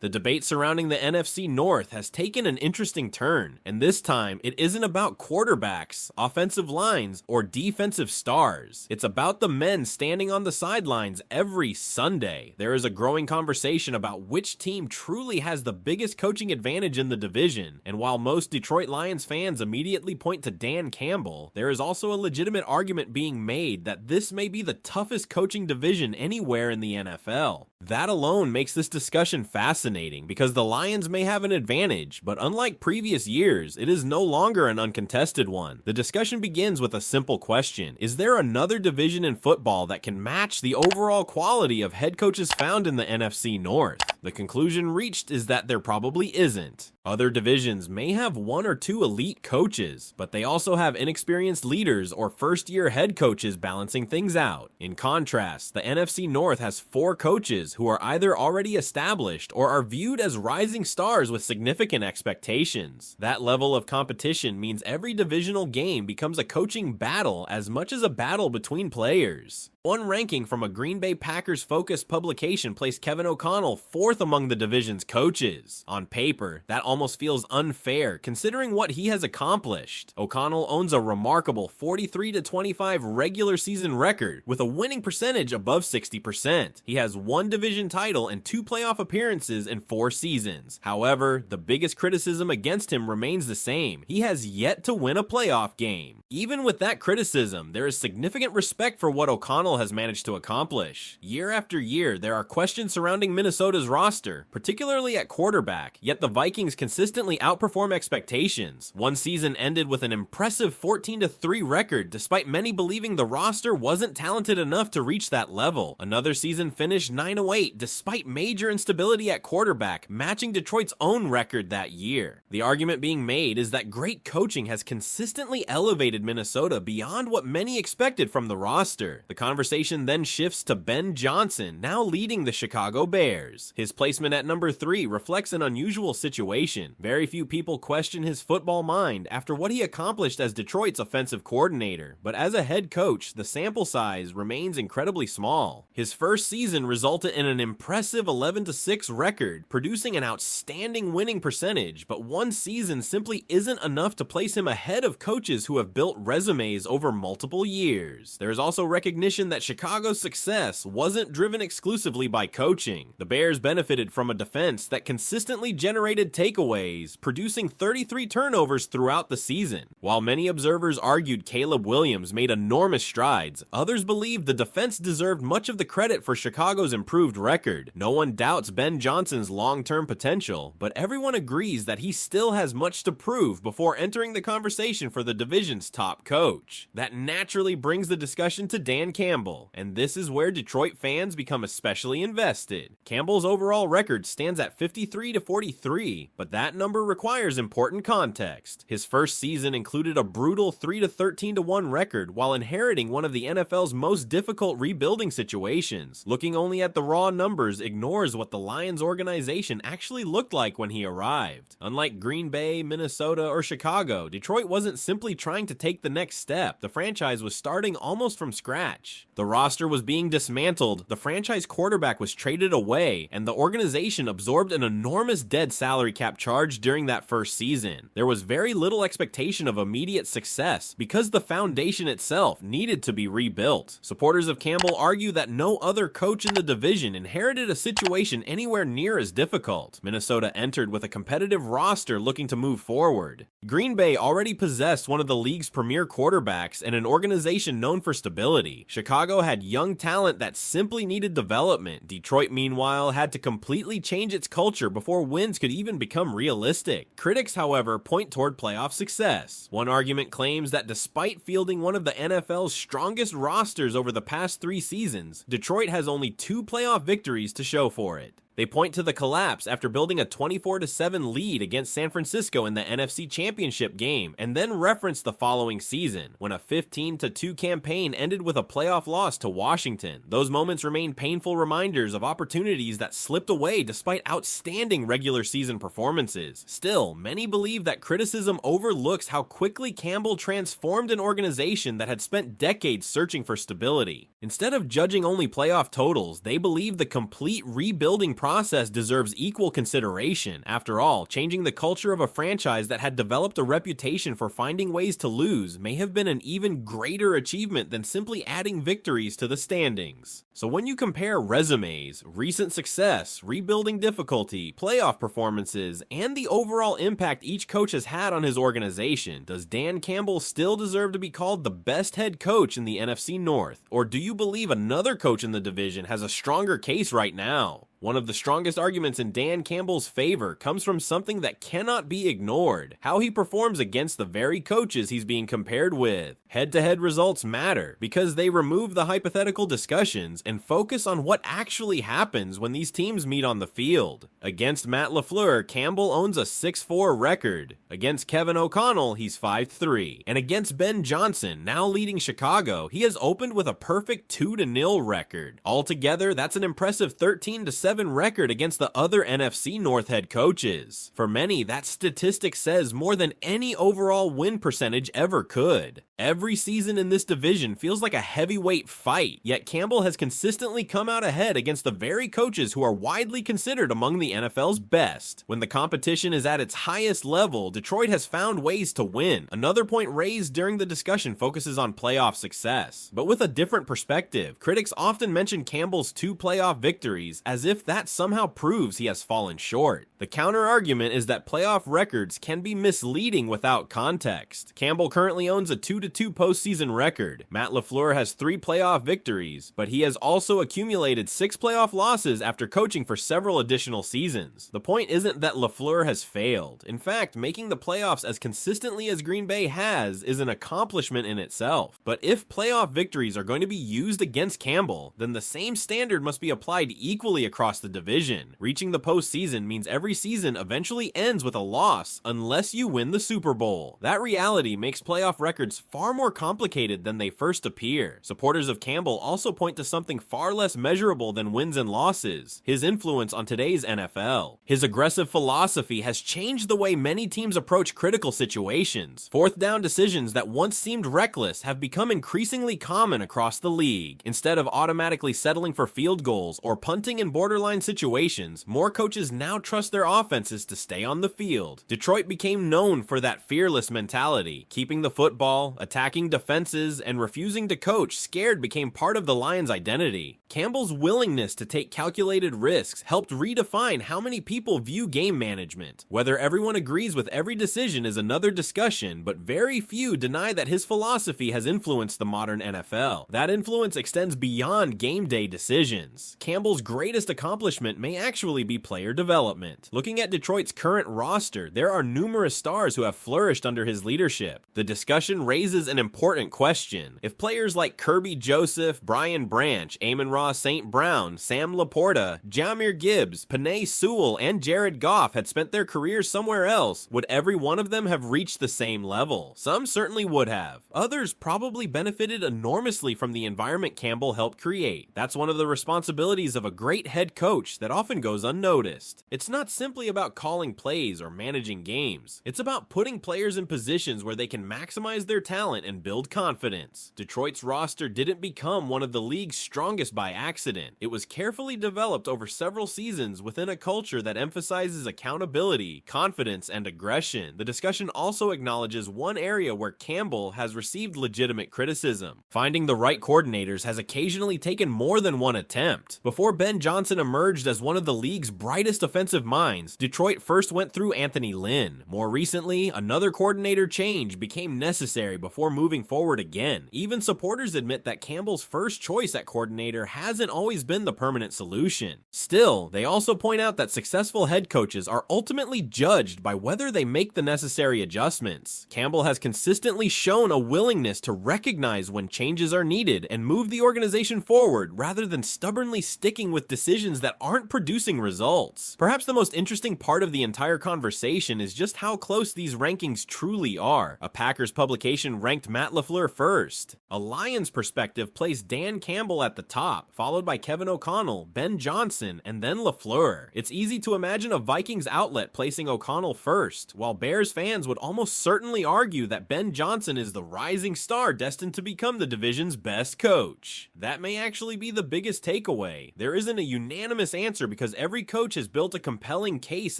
The debate surrounding the NFC North has taken an interesting turn, and this time it isn't about quarterbacks, offensive lines, or defensive stars. It's about the men standing on the sidelines every Sunday. There is a growing conversation about which team truly has the biggest coaching advantage in the division, and while most Detroit Lions fans immediately point to Dan Campbell, there is also a legitimate argument being made that this may be the toughest coaching division anywhere in the NFL. That alone makes this discussion fascinating because the Lions may have an advantage, but unlike previous years, it is no longer an uncontested one. The discussion begins with a simple question: is there another division in football that can match the overall quality of head coaches found in the NFC North? The conclusion reached is that there probably isn't. Other divisions may have one or two elite coaches, but they also have inexperienced leaders or first-year head coaches balancing things out. In contrast, the NFC North has 4 coaches who are either already established or are viewed as rising stars with significant expectations. That level of competition means every divisional game becomes a coaching battle as much as a battle between players. One ranking from a Green Bay Packers-focused publication placed Kevin O'Connell 4th among the division's coaches. On paper, that almost feels unfair considering what he has accomplished. O'Connell owns a remarkable 43-25 regular season record with a winning percentage above 60%. He has 1 division title and 2 playoff appearances in 4 seasons. However, the biggest criticism against him remains the same: he has yet to win a playoff game. Even with that criticism, there is significant respect for what O'Connell has managed to accomplish. Year after year, there are questions surrounding Minnesota's roster, particularly at quarterback, yet the Vikings consistently outperform expectations. One season ended with an impressive 14-3 record, despite many believing the roster wasn't talented enough to reach that level. Another season finished 9-8, despite major instability at quarterback, matching Detroit's own record that year. The argument being made is that great coaching has consistently elevated Minnesota beyond what many expected from the roster. The conversation then shifts to Ben Johnson, now leading the Chicago Bears. His placement at number 3 reflects an unusual situation. Very few people question his football mind after what he accomplished as Detroit's offensive coordinator, but as a head coach, the sample size remains incredibly small. His first season resulted in an impressive 11-6 record, producing an outstanding winning percentage, but one season simply isn't enough to place him ahead of coaches who have built resumes over multiple years. There is also recognition that Chicago's success wasn't driven exclusively by coaching. The Bears benefited from a defense that consistently generated takeaways, producing 33 turnovers throughout the season. While many observers argued Caleb Williams made enormous strides, others believed the defense deserved much of the credit for Chicago's improved record. No one doubts Ben Johnson's long-term potential, but everyone agrees that he still has much to prove before entering the conversation for the division's top coach. That naturally brings the discussion to Dan Campbell, and this is where Detroit fans become especially invested. Campbell's overall record stands at 53-43, but that number requires important context. His first season included a brutal 3-13-1 record while inheriting one of the NFL's most difficult rebuilding situations. Looking only at the raw numbers ignores what the Lions organization actually looked like when he arrived. Unlike Green Bay, Minnesota, or Chicago, Detroit wasn't simply trying to take the next step. The franchise was starting almost from scratch. The roster was being dismantled, the franchise quarterback was traded away, and the organization absorbed an enormous dead salary cap charge during that first season. There was very little expectation of immediate success because the foundation itself needed to be rebuilt. Supporters of Campbell argue that no other coach in the division inherited a situation anywhere near as difficult. Minnesota entered with a competitive roster looking to move forward. Green Bay already possessed one of the league's premier quarterbacks and an organization known for stability. Chicago had young talent that simply needed development. Detroit, meanwhile, had to completely change its culture before wins could even become realistic. Critics, however, point toward playoff success. One argument claims that despite fielding one of the NFL's strongest rosters over the past 3 seasons, Detroit has only 2 playoff victories to show for it. They point to the collapse after building a 24-7 lead against San Francisco in the NFC Championship game, and then reference the following season, when a 15-2 campaign ended with a playoff loss to Washington. Those moments remain painful reminders of opportunities that slipped away despite outstanding regular season performances. Still, many believe that criticism overlooks how quickly Campbell transformed an organization that had spent decades searching for stability. Instead of judging only playoff totals, they believe the complete rebuilding process process deserves equal consideration. After all, changing the culture of a franchise that had developed a reputation for finding ways to lose may have been an even greater achievement than simply adding victories to the standings. So when you compare resumes, recent success, rebuilding difficulty, playoff performances, and the overall impact each coach has had on his organization, does Dan Campbell still deserve to be called the best head coach in the NFC North? Or do you believe another coach in the division has a stronger case right now? One of the strongest arguments in Dan Campbell's favor comes from something that cannot be ignored: how he performs against the very coaches he's being compared with. Head-to-head results matter because they remove the hypothetical discussions and focus on what actually happens when these teams meet on the field. Against Matt LaFleur, Campbell owns a 6-4 record. Against Kevin O'Connell, he's 5-3. And against Ben Johnson, now leading Chicago, he has opened with a perfect 2-0 record. Altogether, that's an impressive 13-7 record against the other NFC North head coaches. For many, that statistic says more than any overall win percentage ever could. Every season in this division feels like a heavyweight fight, yet Campbell has consistently come out ahead against the very coaches who are widely considered among the NFL's best. When the competition is at its highest level, Detroit has found ways to win. Another point raised during the discussion focuses on playoff success, but with a different perspective. Critics often mention Campbell's 2 playoff victories as if that somehow proves he has fallen short. The counter argument is that playoff records can be misleading without context. Campbell currently owns a 2-2 postseason record. Matt LaFleur has 3 playoff victories, but he has also accumulated 6 playoff losses after coaching for several additional seasons. The point isn't that LaFleur has failed. In fact, making the playoffs as consistently as Green Bay has is an accomplishment in itself. But if playoff victories are going to be used against Campbell, then the same standard must be applied equally across the division. Reaching the postseason means every season eventually ends with a loss unless you win the Super Bowl. That reality makes playoff records far more complicated than they first appear. Supporters of Campbell also point to something far less measurable than wins and losses: his influence on today's NFL. His aggressive philosophy has changed the way many teams approach critical situations. 4th down decisions that once seemed reckless have become increasingly common across the league. Instead of automatically settling for field goals or punting in borderline situations, more coaches now trust their offenses to stay on the field. Detroit became known for that fearless mentality. Keeping the football, attacking defenses, and refusing to coach scared became part of the Lions' identity. Campbell's willingness to take calculated risks helped redefine how many people view game management. Whether everyone agrees with every decision is another discussion, but very few deny that his philosophy has influenced the modern NFL. That influence extends beyond game day decisions. Campbell's greatest accomplishment may actually be player development. Looking at Detroit's current roster, there are numerous stars who have flourished under his leadership. The discussion raises an important question. If players like Kirby Joseph, Brian Branch, Amon-Ra St. Brown, Sam LaPorta, Jahmyr Gibbs, Penei Sewell, and Jared Goff had spent their careers somewhere else, would every one of them have reached the same level? Some certainly would have. Others probably benefited enormously from the environment Campbell helped create. That's one of the responsibilities of a great head coach that often goes unnoticed. It's not simply about calling plays or managing games. It's about putting players in positions where they can maximize their talent and build confidence. Detroit's roster didn't become one of the league's strongest by accident. It was carefully developed over several seasons within a culture that emphasizes accountability, confidence, and aggression. The discussion also acknowledges one area where Campbell has received legitimate criticism. Finding the right coordinators has occasionally taken more than one attempt. Before Ben Johnson emerged as one of the league's brightest offensive minds, Detroit first went through Anthony Lynn. More recently, another coordinator change became necessary before moving forward again. Even supporters admit that Campbell's first choice at coordinator hasn't always been the permanent solution. Still, they also point out that successful head coaches are ultimately judged by whether they make the necessary adjustments. Campbell has consistently shown a willingness to recognize when changes are needed and move the organization forward rather than stubbornly sticking with decisions that aren't producing results. Perhaps the most most interesting part of the entire conversation is just how close these rankings truly are. A Packers publication ranked Matt LaFleur first. A Lions perspective placed Dan Campbell at the top, followed by Kevin O'Connell, Ben Johnson, and then LaFleur. It's easy to imagine a Vikings outlet placing O'Connell first, while Bears fans would almost certainly argue that Ben Johnson is the rising star destined to become the division's best coach. That may actually be the biggest takeaway. There isn't a unanimous answer because every coach has built a compelling case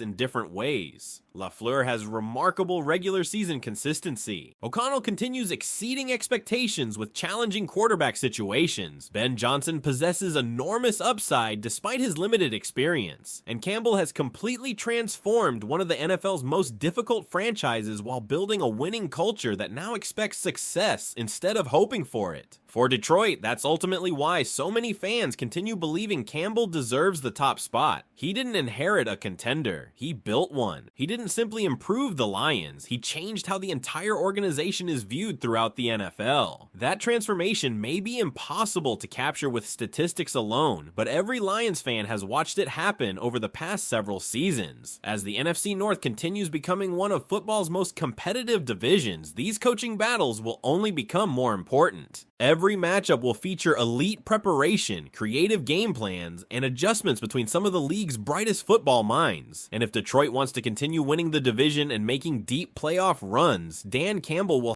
in different ways. LaFleur has remarkable regular season consistency. O'Connell continues exceeding expectations with challenging quarterback situations. Ben Johnson possesses enormous upside despite his limited experience. And Campbell has completely transformed one of the NFL's most difficult franchises while building a winning culture that now expects success instead of hoping for it. For Detroit, that's ultimately why so many fans continue believing Campbell deserves the top spot. He didn't inherit a contender, he built one. He didn't simply improve the Lions, he changed how the entire organization is viewed throughout the NFL. That transformation may be impossible to capture with statistics alone, but every Lions fan has watched it happen over the past several seasons. As the NFC North continues becoming one of football's most competitive divisions, these coaching battles will only become more important. Every matchup will feature elite preparation, creative game plans, and adjustments between some of the league's brightest football minds. And if Detroit wants to continue winning the division and making deep playoff runs, Dan Campbell will